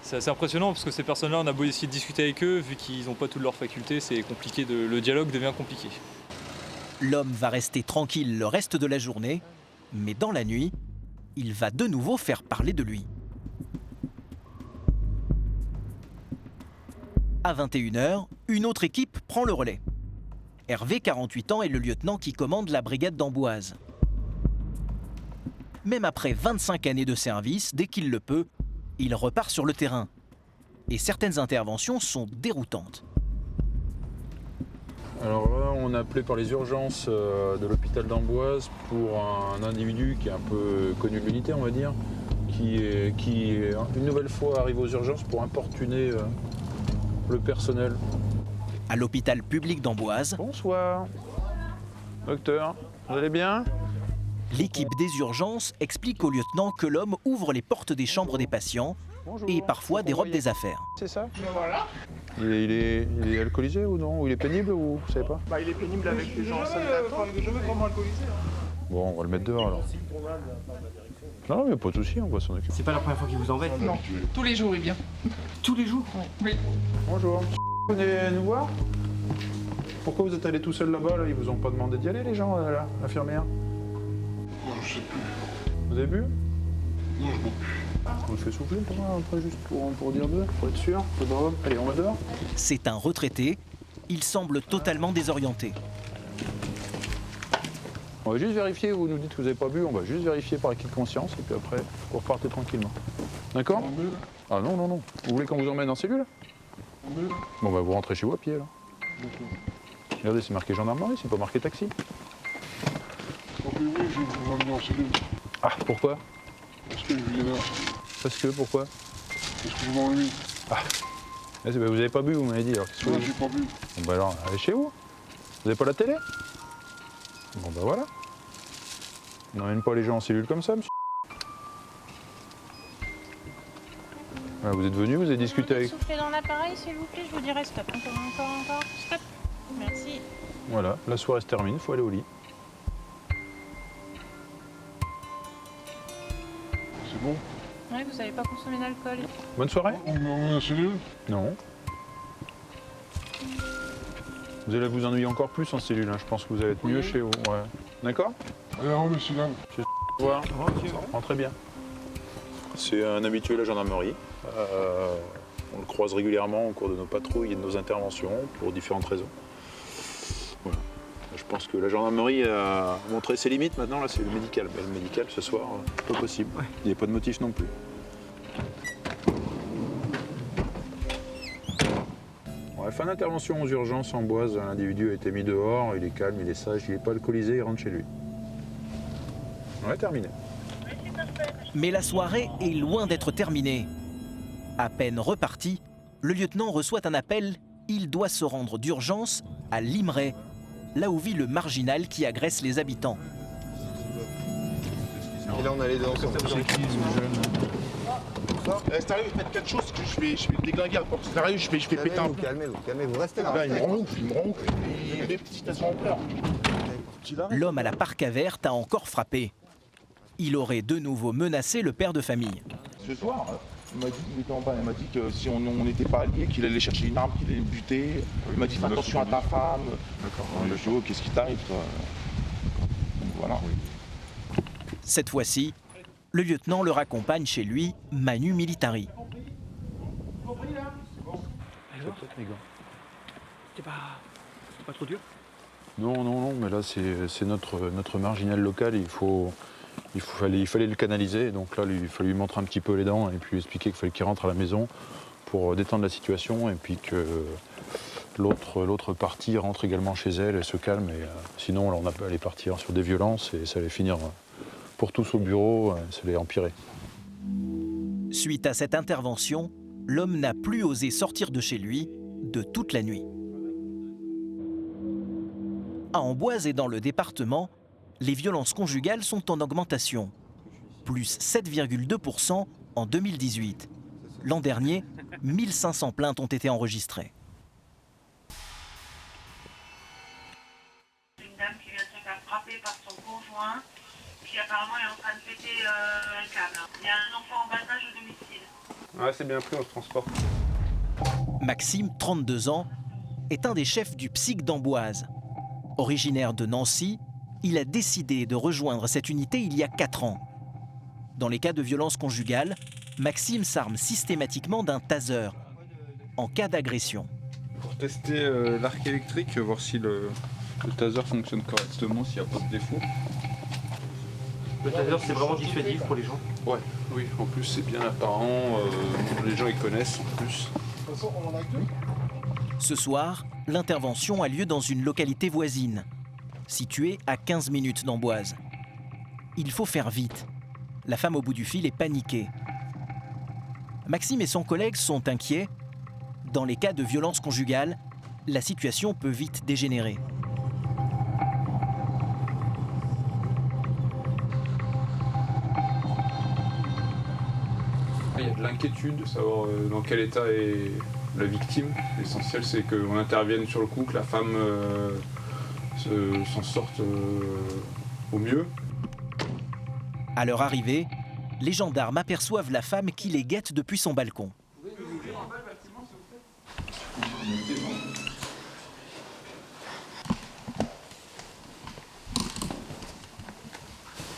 C'est assez impressionnant parce que ces personnes-là, on a beau essayer de discuter avec eux, vu qu'ils n'ont pas toutes leurs facultés, c'est compliqué, le dialogue devient compliqué. L'homme va rester tranquille le reste de la journée, mais dans la nuit, il va de nouveau faire parler de lui. À 21h, une autre équipe prend le relais. Hervé, 48 ans, est le lieutenant qui commande la brigade d'Amboise. Même après 25 années de service, dès qu'il le peut, il repart sur le terrain. Et certaines interventions sont déroutantes. Alors là, on a appelé par les urgences de l'hôpital d'Amboise pour un individu qui est un peu connu de l'unité, on va dire, qui est une nouvelle fois arrivé aux urgences pour importuner le personnel. À l'hôpital public d'Amboise. Bonsoir. Docteur, vous allez bien? L'équipe des urgences explique au lieutenant que l'homme ouvre les portes des chambres des patients et parfois dérobe des affaires. C'est ça? Voilà. Il est alcoolisé ou non? Ou il est pénible ou vous savez pas? Bah, il est pénible avec les gens en salle d'attente. Je veux vraiment alcoolisé. Bon, on va le mettre dehors alors. Non, mais pas de souci, on va s'en occuper. C'est pas la première fois qu'il vous embête? Non. Tous les jours, il vient. Tous les jours? Oui. Bonjour. Vous venez nous voir? Pourquoi vous êtes allé tout seul là-bas? Là, ils vous ont pas demandé d'y aller, les gens, là, l'infirmière? Je sais plus. Vous avez bu? Non, je bois plus. On le fait souffler pour moi, après, juste pour dire deux, pour être sûr. Allez, on va dehors. C'est un retraité. Il semble totalement désorienté. On va juste vérifier, vous nous dites que vous n'avez pas bu, on va juste vérifier par acquis de conscience, et puis après, vous repartez tranquillement. D'accord? Ah non, non, non. Vous voulez qu'on vous emmène en cellule? Bon, bah vous rentrez chez vous à pied, là. Regardez, c'est marqué gendarmerie, c'est pas marqué taxi. Oui, je vais vous emmener en cellule. Ah, pourquoi? Parce que je viens là. Parce que, pourquoi? Parce que vous m'ennuyez. Ah. Bah, vous avez pas bu, vous m'avez dit, alors qu'est-ce que Non, vous j'ai pas bu. Bon, bah alors, allez chez vous. Vous avez pas la télé? Bon, bah voilà. On n'emmène pas les gens en cellule comme ça, monsieur. Voilà, vous êtes venu, vous avez discuté avec... Soufflez dans l'appareil, s'il vous plaît, je vous dirai stop. Encore. Stop. Merci. Voilà, la soirée se termine, faut aller au lit. C'est bon? Oui, vous n'avez pas consommé d'alcool. Bonne soirée? On m'emmène en cellule? Non. Vous allez vous ennuyer encore plus en cellule, hein. Je pense que vous allez être mieux chez vous. Ouais. D'accord? Alors, monsieur, là. Au revoir. Rentrez bien. C'est un habitué de la gendarmerie. On le croise régulièrement au cours de nos patrouilles et de nos interventions pour différentes raisons. Voilà. Je pense que la gendarmerie a montré ses limites maintenant, là c'est le médical. Mais le médical ce soir, pas possible. Il n'y a pas de motif non plus. Ouais, Fin d'intervention aux urgences en Boise, l'individu a été mis dehors, il est calme, il est sage, il n'est pas alcoolisé, il rentre chez lui. On a terminé. Mais la soirée est loin d'être terminée. À peine reparti, le lieutenant reçoit un appel. Il doit se rendre d'urgence à Limeray, là où vit le marginal qui agresse les habitants. Et là, on allait dans son Sérieux, faites quelque chose, que je vais le déglinguer à force. Sérieux, je vais péter un plomb. Calmez-vous, restez là. Il me rend ouf, il met petite station en pleurs. L'homme à la parka verte a encore frappé. Il aurait de nouveau menacé le père de famille. Ce soir, il m'a dit qu'il était en bas. Il m'a dit que si on n'était pas alliés, qu'il allait chercher une arme, qu'il allait me buter. Il m'a dit fais attention à ta femme. D'accord. Je dis oh, qu'est-ce qui t'arrive toi? Voilà. Cette fois-ci, le lieutenant le raccompagne chez lui, Manu Militari. C'est pas trop dur? Non, mais là c'est notre marginal local, il fallait le canaliser, donc là il fallait lui montrer un petit peu les dents et puis lui expliquer qu'il fallait qu'il rentre à la maison pour détendre la situation et puis que l'autre partie rentre également chez elle et se calme. Et, sinon là, on allait partir sur des violences et ça allait finir pour tous au bureau, ça allait empirer. Suite à cette intervention, l'homme n'a plus osé sortir de chez lui de toute la nuit. À Amboise et dans le département, les violences conjugales sont en augmentation, plus 7,2% en 2018. L'an dernier, 1500 plaintes ont été enregistrées. Une dame qui vient de se faire frapper par son conjoint, qui apparemment est en train de péter un câble. Il y a un enfant en bas âge au domicile. Ouais, c'est bien pris, on se transporte. Maxime, 32 ans, est un des chefs du PSIC d'Amboise. Originaire de Nancy, il a décidé de rejoindre cette unité il y a 4 ans. Dans les cas de violence conjugale, Maxime s'arme systématiquement d'un taser en cas d'agression. Pour tester l'arc électrique, voir si le taser fonctionne correctement, s'il n'y a pas de défaut. Le taser, c'est vraiment dissuasif pour les gens? Ouais, oui, en plus c'est bien apparent, les gens ils connaissent en plus. Ce soir, l'intervention a lieu dans une localité voisine, située à 15 minutes d'Amboise. Il faut faire vite. La femme au bout du fil est paniquée. Maxime et son collègue sont inquiets. Dans les cas de violence conjugale, la situation peut vite dégénérer. Il y a de l'inquiétude de savoir dans quel état est la victime. L'essentiel c'est qu'on intervienne sur le coup, que la femme s'en sorte au mieux. À leur arrivée, les gendarmes aperçoivent la femme qui les guette depuis son balcon.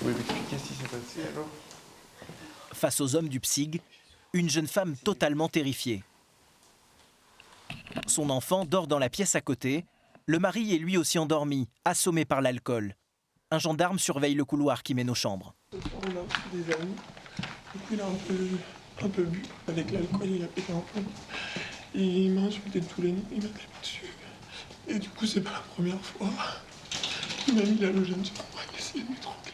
Oui, mais qu'est-ce qui s'est passé alors? Face aux hommes du PSIG, une jeune femme totalement terrifiée. Son enfant dort dans la pièce à côté. Le mari est lui aussi endormi, assommé par l'alcool. Un gendarme surveille le couloir qui mène aux chambres. On a des amis, du coup il a un peu bu, avec l'alcool il a pété un plomb. Et il m'a insulté de tous les nids, il m'a tapé dessus. Et du coup c'est pas la première fois. Il m'a mis la logène sur moi, il a essayé de m'étrangler.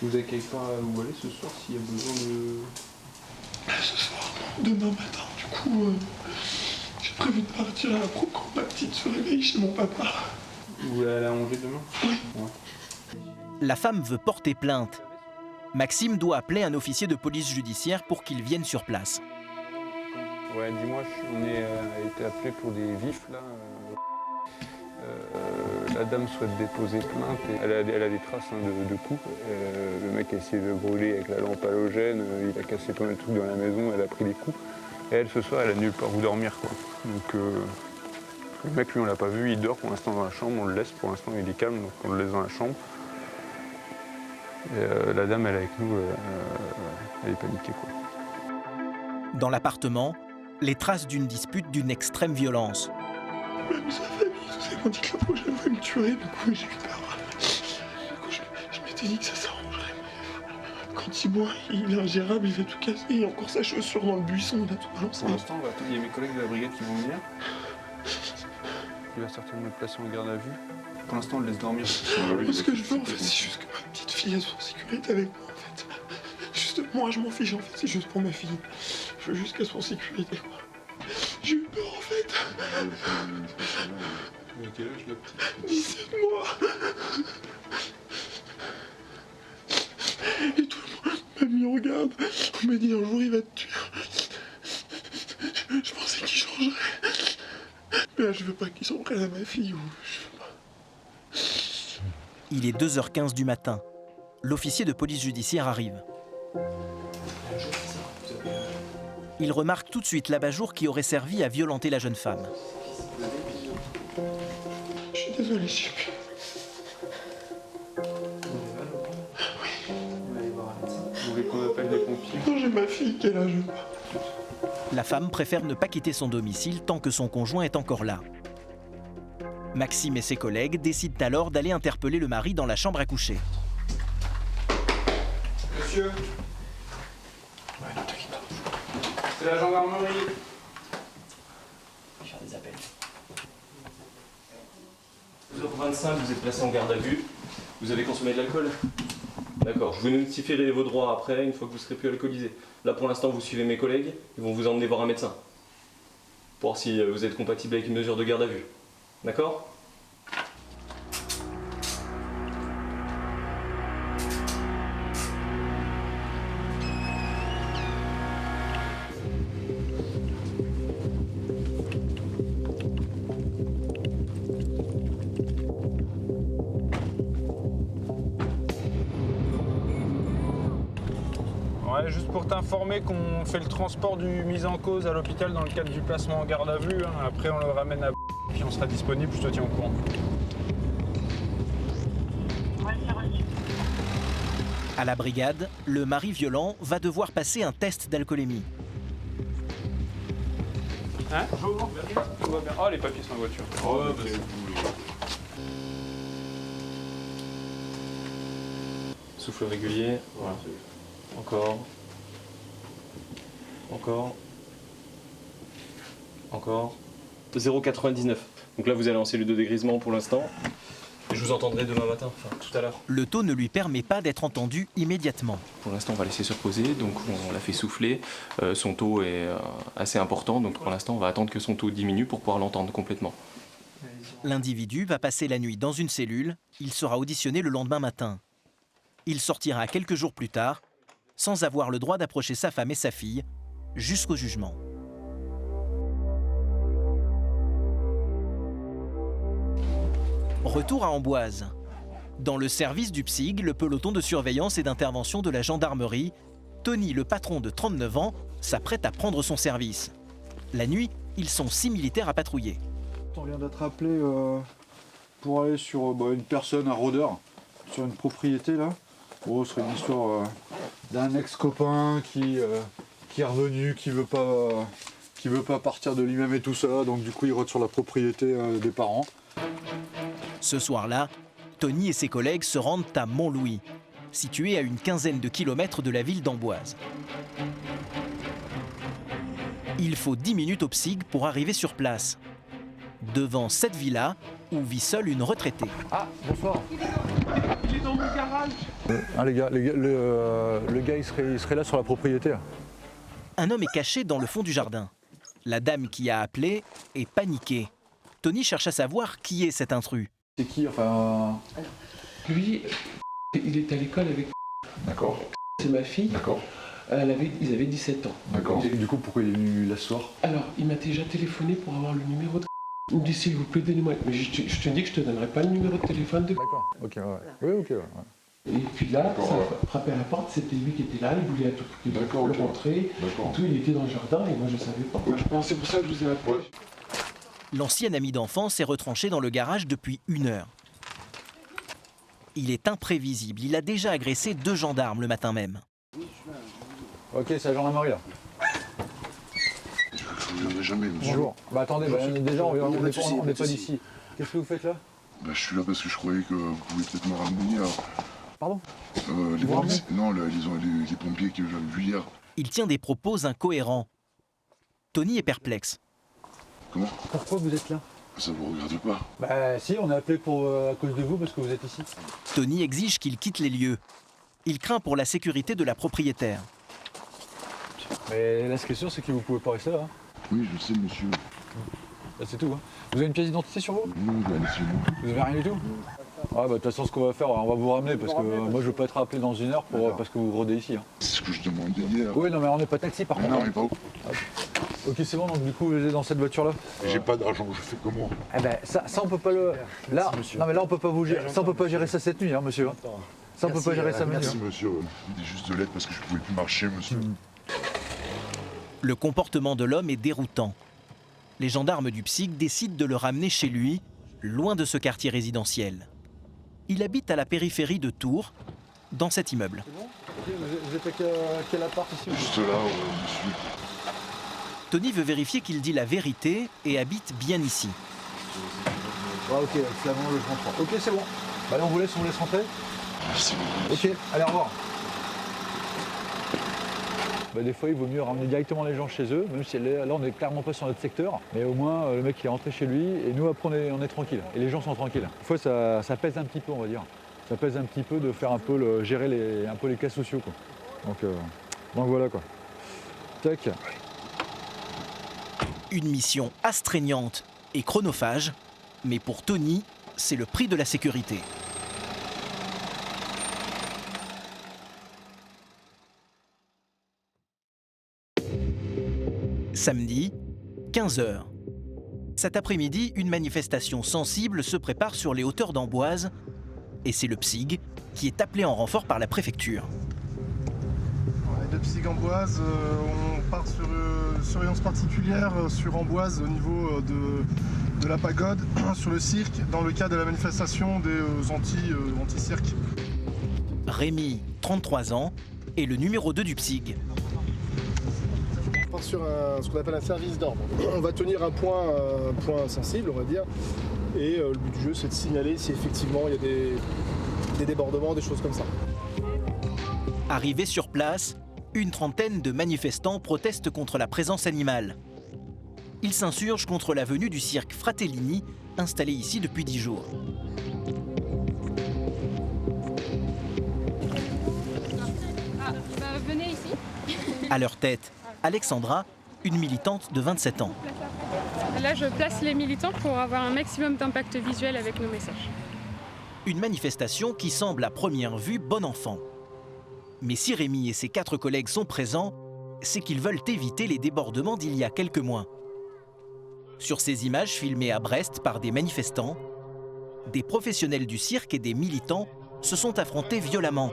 Vous avez quelque part où aller ce soir s'il y a besoin de... Ce soir, non, demain matin, du coup j'ai prévu de partir à la pro quand ma petite se réveille chez mon papa. Vous voulez aller à Angers demain? Oui. Ouais. La femme veut porter plainte. Maxime doit appeler un officier de police judiciaire pour qu'il vienne sur place. Ouais, dis-moi, on a été appelé pour des vifs là. La dame souhaite déposer plainte et elle a des traces de coups. Le mec a essayé de brûler avec la lampe halogène, il a cassé plein de trucs dans la maison, elle a pris des coups. Et elle, ce soir, elle a nulle part où dormir, quoi. Donc le mec, lui, on l'a pas vu, il dort pour l'instant dans la chambre, on le laisse, pour l'instant il est calme, donc on le laisse dans la chambre. Et la dame, elle est avec nous, elle est paniquée, quoi. Dans l'appartement, les traces d'une dispute d'une extrême violence. Même sa famille, tout ça, ils m'ont dit que la prochaine fois, il me tuerait, du coup j'ai eu peur. Du coup, je m'étais dit que ça s'arrangerait, mais quand il boit, il est ingérable, il fait tout casser, il y a encore sa chaussure dans le buisson, il a tout balancé. Pour l'instant, il y a mes collègues de la brigade qui vont venir. Il va certainement être placé en garde à vue. Pour l'instant, on le laisse dormir. Ce que je veux, en fait, c'est juste que ma petite fille soit en sécurité avec moi, en fait. Juste, moi, je m'en fiche, en fait, c'est juste pour ma fille. Je veux juste qu'elle soit en sécurité, quoi. J'ai eu peur, en fait. À quel âge, là? 17 mois. Et tout le monde m'a mis en garde. On m'a dit un jour il va te tuer. Je pensais qu'il changerait. Mais là, je veux pas qu'il s'en prenne à ma fille ou je veux pas. Il est 2h15 du matin. L'officier de police judiciaire arrive. Il remarque tout de suite l'abat-jour qui aurait servi à violenter la jeune femme. Je suis désolé, je sais plus. Vous voulez qu'on appelle des pompiers? Non, j'ai ma fille qui est là, je veux pas. La femme préfère ne pas quitter son domicile tant que son conjoint est encore là. Maxime et ses collègues décident alors d'aller interpeller le mari dans la chambre à coucher. Monsieur? Ouais, non, t'inquiète pas. C'est la gendarmerie. Je vais faire des appels. 12h25, vous êtes placé en garde à vue. Vous avez consommé de l'alcool? D'accord, je vous notifierai vos droits après, une fois que vous serez plus alcoolisé. Là, pour l'instant, vous suivez mes collègues, ils vont vous emmener voir un médecin. Pour voir si vous êtes compatible avec une mesure de garde à vue. D'accord? Ouais, juste pour t'informer qu'on fait le transport du mis en cause à l'hôpital dans le cadre du placement en garde à vue. Après, on le ramène à puis on sera disponible, je te tiens au courant. À la brigade, le mari violent va devoir passer un test d'alcoolémie. Hein? Bonjour, tout va bien. Oh, les papiers sont en voiture. Oh, bah, c'est cool. Souffle régulier. Voilà. Encore. Encore. Encore. 0,99. Donc là, vous allez en cellule de dégrisement pour l'instant. Et je vous entendrai demain matin, enfin tout à l'heure. Le taux ne lui permet pas d'être entendu immédiatement. Pour l'instant, on va laisser se reposer, donc on l'a fait souffler. Son taux est assez important, donc pour l'instant, on va attendre que son taux diminue pour pouvoir l'entendre complètement. L'individu va passer la nuit dans une cellule. Il sera auditionné le lendemain matin. Il sortira quelques jours plus tard, sans avoir le droit d'approcher sa femme et sa fille, jusqu'au jugement. Retour à Amboise. Dans le service du PSIG, le peloton de surveillance et d'intervention de la gendarmerie, Tony, le patron de 39 ans, s'apprête à prendre son service. La nuit, ils sont 6 militaires à patrouiller. On vient d'être appelé pour aller sur une personne, un rôdeur, sur une propriété là. Bon, ce serait une histoire d'un ex-copain qui est revenu, qui veut pas partir de lui-même et tout ça, donc du coup il rôde sur la propriété des parents. Ce soir-là, Tony et ses collègues se rendent à Montlouis, situé à une quinzaine de kilomètres de la ville d'Amboise. Il faut 10 minutes au PSIG pour arriver sur place, devant cette villa où vit seule une retraitée. Ah, bonsoir. Il est dans mon garage. Ah les gars, le gars il serait là sur la propriété. Là. Un homme est caché dans le fond du jardin. La dame qui a appelé est paniquée. Tony cherche à savoir qui est cet intrus. C'est qui, enfin... Lui, il est à l'école avec... D'accord. C'est ma fille. D'accord. Ils avaient 17 ans. D'accord. Et du coup, pourquoi il est venu là ce soir? Alors, il m'a déjà téléphoné pour avoir le numéro de... Il me dit, s'il vous plaît, donnez-moi... Mais je te dis que je te donnerai pas le numéro de téléphone de... D'accord, ok, ouais. Oui, ok, ouais. Et puis là, ça frappait à la porte, c'était lui qui était là, il voulait à tout prix le rentrer. Tout, il était dans le jardin et moi je savais pas. C'est pour ça que je vous ai appelé. L'ancien ami d'enfance est retranché dans le garage depuis 1 heure. Il est imprévisible, il a déjà agressé 2 gendarmes le matin même. Ok, c'est la gendarmerie là. Je ne viendrai jamais, monsieur. Bonjour. Bah attendez, déjà on n'est pas d'ici. Qu'est-ce que vous faites là? Bah, je suis là parce que je croyais que vous pouviez peut-être me ramener. Pardon? Non, les pompiers que j'avais vus hier. Il tient des propos incohérents. Tony est perplexe. Comment? Pourquoi vous êtes là? Ça vous regarde pas? Bah si, on a appelé à cause de vous parce que vous êtes ici. Tony exige qu'il quitte les lieux. Il craint pour la sécurité de la propriétaire. Mais là, ce qui est sûr, c'est que vous pouvez pas rester là. Hein. Oui, je sais, monsieur. Là, c'est tout. Hein. Vous avez une pièce d'identité sur vous? Non, je vais aller chez moi. Vous avez rien du tout? Ah bah de toute façon, ce qu'on va faire, on va vous ramener parce que moi, je veux pas être rappelé dans 1 heure parce que vous rôdez ici. Hein. C'est ce que je demandais hier. Oui, non, mais on n'est pas taxi par contre. Non, on n'est pas où? Ok, c'est bon, donc du coup, vous êtes dans cette voiture-là? J'ai pas d'argent, je fais comment? Eh ben, ça on peut pas le... Là, non mais là, on peut pas vous gérer. Ça, on peut pas gérer ça cette nuit, hein, monsieur. Ça, on peut pas gérer ça maintenant. Merci, monsieur. Il est juste de l'aide parce que je pouvais plus marcher, monsieur. Le comportement de l'homme est déroutant. Les gendarmes du PSIC décident de le ramener chez lui, loin de ce quartier résidentiel. Il habite à la périphérie de Tours, dans cet immeuble. Vous êtes à quel appart ici? Juste là, monsieur. Tony veut vérifier qu'il dit la vérité et habite bien ici. Ah ok, c'est avant le 33. Ok, c'est bon. Bah allez, on vous laisse rentrer. Merci beaucoup. Ok, allez, au revoir. Bah, des fois, il vaut mieux ramener directement les gens chez eux, même si là, on n'est clairement pas sur notre secteur. Mais au moins, le mec, il est rentré chez lui et nous, après, on est tranquille. Et les gens sont tranquilles. Des fois, ça pèse un petit peu, on va dire. Ça pèse un petit peu de faire un peu gérer un peu les cas sociaux, quoi. Donc voilà, quoi. Tac. Une mission astreignante et chronophage, mais pour Tony, c'est le prix de la sécurité. Samedi, 15h. Cet après-midi, une manifestation sensible se prépare sur les hauteurs d'Amboise et c'est le PSIG qui est appelé en renfort par la préfecture. De PSIG Amboise, on part sur une surveillance particulière sur Amboise au niveau de la pagode, sur le cirque, dans le cadre de la manifestation des anti-cirque. Rémi, 33 ans, est le numéro 2 du PSIG. On part sur ce qu'on appelle un service d'ordre. On va tenir un point sensible, on va dire, et le but du jeu, c'est de signaler si effectivement il y a des débordements, des choses comme ça. Arrivés sur place, une trentaine de manifestants protestent contre la présence animale. Ils s'insurgent contre la venue du cirque Fratellini, installé ici depuis 10 jours. Venez ici. À leur tête, Alexandra, une militante de 27 ans. Là, je place les militants pour avoir un maximum d'impact visuel avec nos messages. Une manifestation qui semble à première vue bon enfant. Mais si Rémi et ses 4 collègues sont présents, c'est qu'ils veulent éviter les débordements d'il y a quelques mois. Sur ces images filmées à Brest par des manifestants, des professionnels du cirque et des militants se sont affrontés violemment.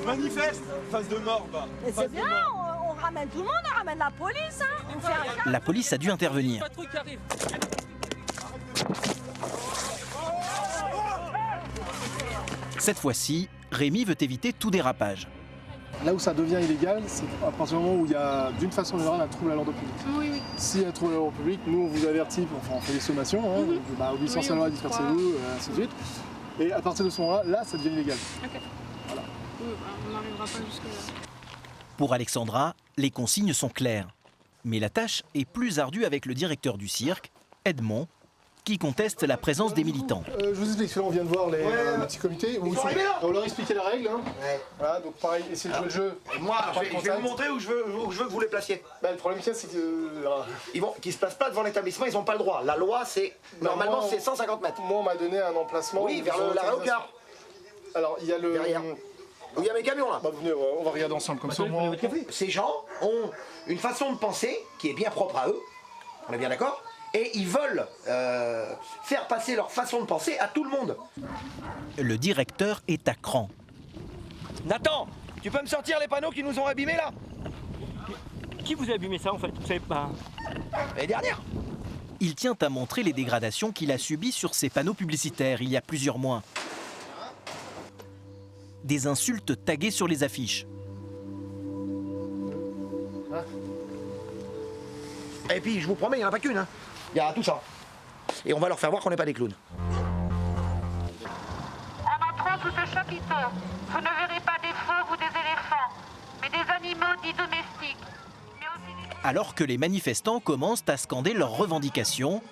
Manifeste, face de mort, bah. Mais c'est bien, on ramène tout le monde, on ramène la police, hein. On fait rien. La police a dû intervenir. Cette fois-ci, Rémi veut éviter tout dérapage. Là où ça devient illégal, c'est à partir du moment où il y a d'une façon générale un trouble à l'ordre public. Oui, oui. S'il y a un trouble à l'ordre public, nous on vous avertit, enfin on fait des sommations, obéissance à la loi, dispersez-vous, ainsi de suite. Et à partir de ce moment-là, là ça devient illégal. Ok. Voilà. Oui, on n'arrivera pas jusque-là. Pour Alexandra, les consignes sont claires. Mais la tâche est plus ardue avec le directeur du cirque, Edmond, qui conteste la présence des militants. Je vous explique, on vient de voir les petits comités. On leur expliquait la règle. Hein. Ouais. Voilà, donc pareil, essayez de jouer le jeu. Moi, je vais vous montrer où je veux que vous les placiez. Bah, le problème c'est que... Qu'ils se placent pas devant l'établissement, ils n'ont pas le droit. La loi, c'est... Normalement, c'est 150 mètres. Moi, on m'a donné un emplacement... Oui, vers l'arrêt au car. Alors, il y a le... Derrière. Où il y a mes camions, là. Bah, venez, on va regarder ensemble, comme ça. Ces gens ont une façon de penser qui est bien propre à eux. On est bien d'accord ? Et ils veulent faire passer leur façon de penser à tout le monde. Le directeur est à cran. Nathan, tu peux me sortir les panneaux qui nous ont abîmés là? Qui vous a abîmé ça en fait? Vous savez pas? L'année dernière. Il tient à montrer les dégradations qu'il a subies sur ses panneaux publicitaires il y a plusieurs mois. Des insultes taguées sur les affiches. Et puis je vous promets, il n'y en a pas qu'une. Hein. Il y a tout ça. Et on va leur faire voir qu'on n'est pas des clowns. En entrant sous ce chapiteau, vous ne verrez pas des fauves ou des éléphants, mais des animaux dits domestiques. Mais Alors que les manifestants commencent à scander leurs revendications,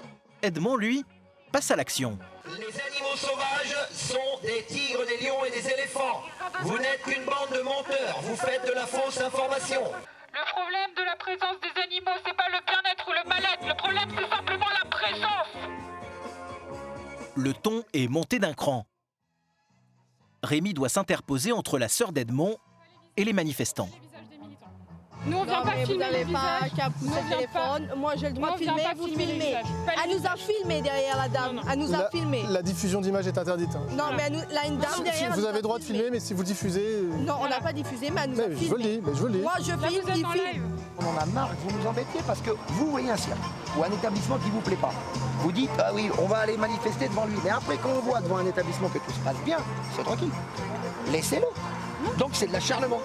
Edmond, lui, passe à l'action. Les animaux sauvages sont des tigres, des lions et des éléphants. Vous n'êtes qu'une bande de menteurs, vous faites de la fausse information. Le problème de la présence des animaux, c'est pas le bien-être ou le mal-être. Le problème, c'est simplement la présence. Le ton est monté d'un cran. Rémi doit s'interposer entre la sœur d'Edmond et les manifestants. Nous on vient pas filmer. Vous n'avez pas qu'à pousser le téléphone. Moi j'ai le droit de filmer, vous filmez. Elle nous a filmé derrière la dame. Elle nous a filmé. La diffusion d'images est interdite. Non mais là une dame derrière. Vous avez le droit de filmer, mais si vous diffusez. Non, on n'a pas diffusé, mais elle nous a filmé. Je vous le dis, Moi je filme, il filme. On en a marre que vous nous embêtiez parce que vous voyez un cirque ou un établissement qui vous plaît pas. Vous dites, ah oui, on va aller manifester devant lui. Mais après, quand on voit devant un établissement que tout se passe bien, c'est tranquille. Laissez-le. Donc c'est de l'acharnement.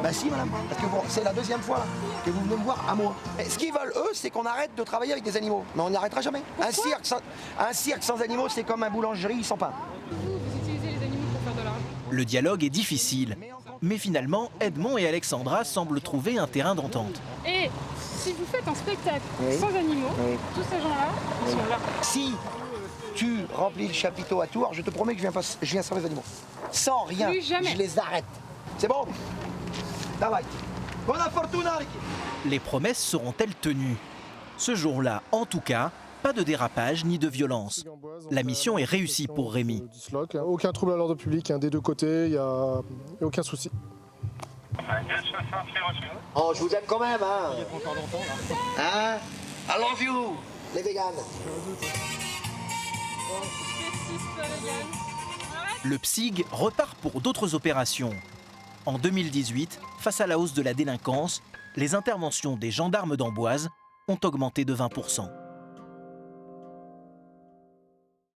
Ben si madame, parce que bon, c'est la deuxième fois là, que vous venez me voir à moi. Et ce qu'ils veulent eux, c'est qu'on arrête de travailler avec des animaux. Mais on n'y arrêtera jamais. Un cirque sans animaux, c'est comme un boulangerie sans pain. Vous utilisez les animaux pour faire de l'argent. Le dialogue est difficile. Mais finalement, Edmond et Alexandra semblent trouver un terrain d'entente. Et si vous faites un spectacle Oui. sans animaux, Oui. tous ces gens-là, ils sont là. Si tu remplis le chapiteau à Tours, je te promets que je viens sans les animaux. Sans rien, Plus jamais. je les arrête. C'est bon? Давай. Buona fortuna, Ricky. Les promesses seront-elles tenues? Ce jour-là, en tout cas, pas de dérapage ni de violence. La mission est réussie pour Rémi. Aucun trouble à l'ordre public, des deux côtés, il n'y a aucun souci. Oh, je vous aime quand même, hein. Hein? I love you, les véganes. Le PSIG repart pour d'autres opérations. En 2018, face à la hausse de la délinquance, les interventions des gendarmes d'Amboise ont augmenté de 20%.